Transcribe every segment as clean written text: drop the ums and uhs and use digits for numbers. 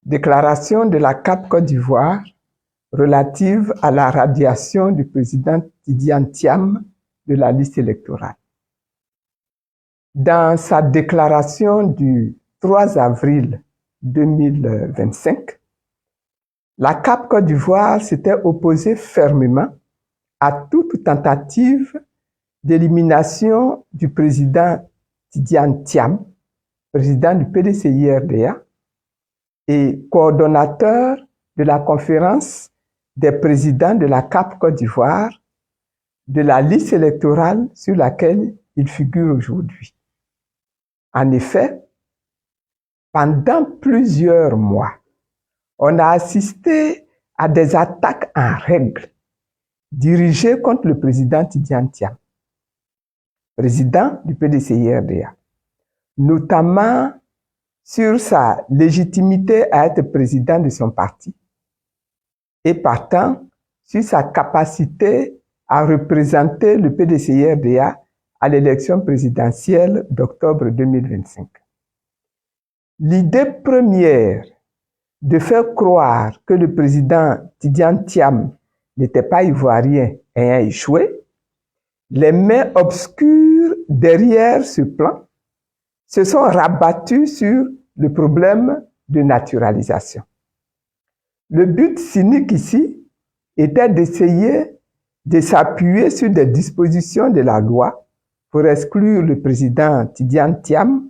Déclaration de la CAP Côte d'Ivoire relative à la radiation du président Tidiane Thiam de la liste électorale. Dans sa déclaration du 3 avril 2025, la CAP Côte d'Ivoire s'était opposée fermement à toute tentative d'élimination du président Tidiane Thiam, président du PDCI-RDA et coordonnateur de la conférence des présidents de la CAP Côte d'Ivoire, de la liste électorale sur laquelle il figure aujourd'hui. En effet, pendant plusieurs mois, on a assisté à des attaques en règle dirigées contre le président Tidiane Thiam, président du PDCI-RDA, notamment sur sa légitimité à être président de son parti et partant sur sa capacité à représenter le PDCI-RDA à l'élection présidentielle d'octobre 2025. L'idée première de faire croire que le président Tidiane Thiam n'était pas ivoirien ayant échoué, les mains obscures derrière ce plan se sont rabattues sur le problème de naturalisation. Le but cynique ici était d'essayer de s'appuyer sur des dispositions de la loi pour exclure le président Tidiane Thiam,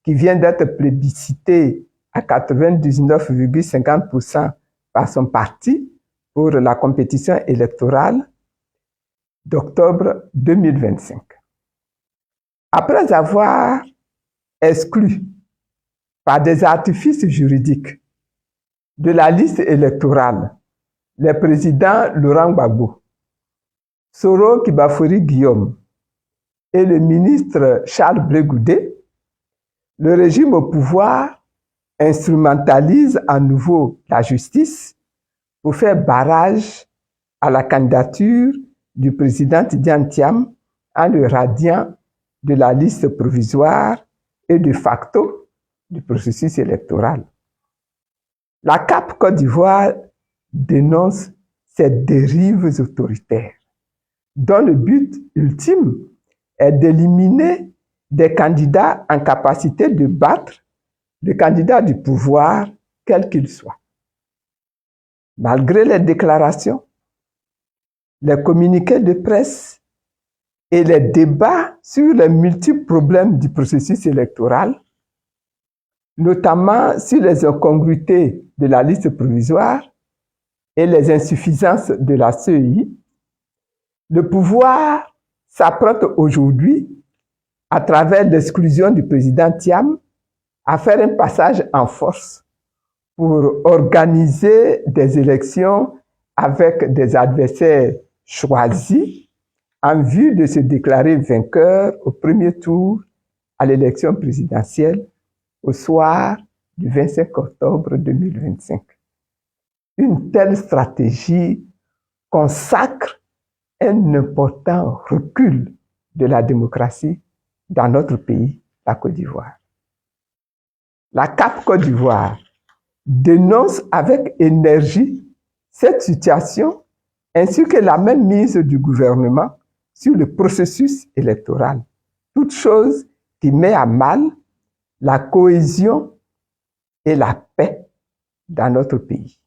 qui vient d'être plébiscité à 99,50% par son parti pour la compétition électorale d'octobre 2025. Après avoir exclu par des artifices juridiques de la liste électorale les présidents Laurent Gbagbo, Soro Kibafori Guillaume et le ministre Charles Blé Goudé, le régime au pouvoir instrumentalise à nouveau la justice pour faire barrage à la candidature du président Tidiane Thiam en le radiant de la liste provisoire et de facto du processus électoral. La CAP Côte d'Ivoire dénonce ces dérives autoritaires, dont le but ultime est d'éliminer des candidats en capacité de battre le candidat du pouvoir, quel qu'il soit. Malgré les déclarations, les communiqués de presse et les débats sur les multiples problèmes du processus électoral, notamment sur les incongruités de la liste provisoire et les insuffisances de la CEI, le pouvoir s'apprête aujourd'hui, à travers l'exclusion du président Thiam, à faire un passage en force pour organiser des élections avec des adversaires choisis en vue de se déclarer vainqueur au premier tour à l'élection présidentielle au soir du 25 octobre 2025. Une telle stratégie consacre un important recul de la démocratie dans notre pays, la Côte d'Ivoire. La CAP Côte d'Ivoire dénonce avec énergie cette situation ainsi que la même mise du gouvernement sur le processus électoral, toute chose qui met à mal la cohésion et la paix dans notre pays.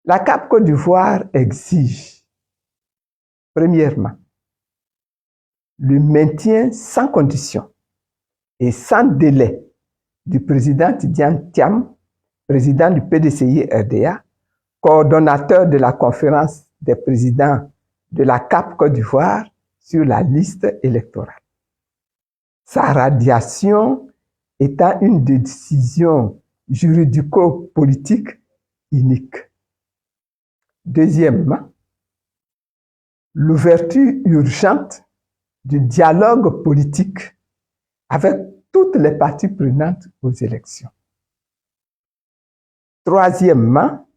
La CAP Côte d'Ivoire exige, premièrement, le maintien sans condition et sans délai du président Tidiane Thiam, président du PDCI-RDA, coordonnateur de la conférence des présidents de la CAP Côte d'Ivoire sur la liste électorale. Sa radiation étant une décision juridico-politique unique. Deuxièmement, l'ouverture urgente du dialogue politique avec toutes les parties prenantes aux élections. Troisièmement,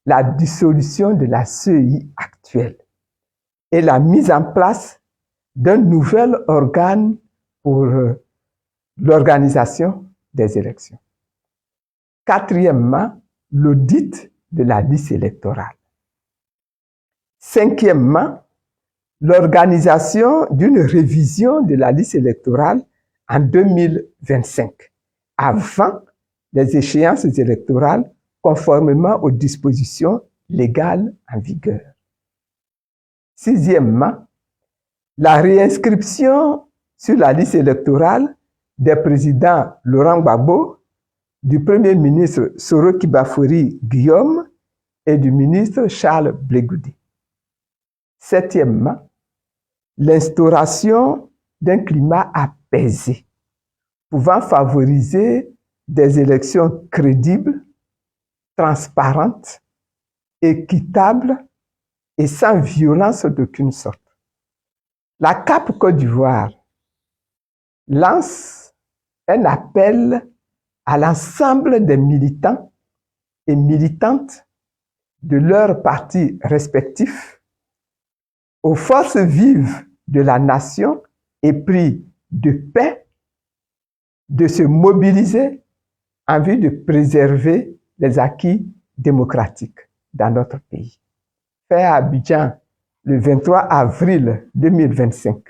la dissolution de la CEI actuelle et la mise en place d'un nouvel organe pour l'organisation des élections. Quatrièmement, l'audit de la liste électorale. Cinquièmement, l'organisation d'une révision de la liste électorale en 2025, avant les échéances électorales, conformément aux dispositions légales en vigueur. Sixièmement, la réinscription sur la liste électorale des présidents Laurent Gbagbo, du Premier ministre Soro Kibafori Guillaume et du ministre Charles Blegoudi. Septièmement, l'instauration d'un climat apaisé, pouvant favoriser des élections crédibles, transparentes, équitables et sans violence d'aucune sorte. La CAP Côte d'Ivoire lance un appel à l'ensemble des militants et militantes de leurs partis respectifs, aux forces vives de la nation épris de paix, de se mobiliser en vue de préserver les acquis démocratiques dans notre pays. Fait à Abidjan le 23 avril 2025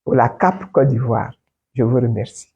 pour la CAP Côte d'Ivoire. Je vous remercie.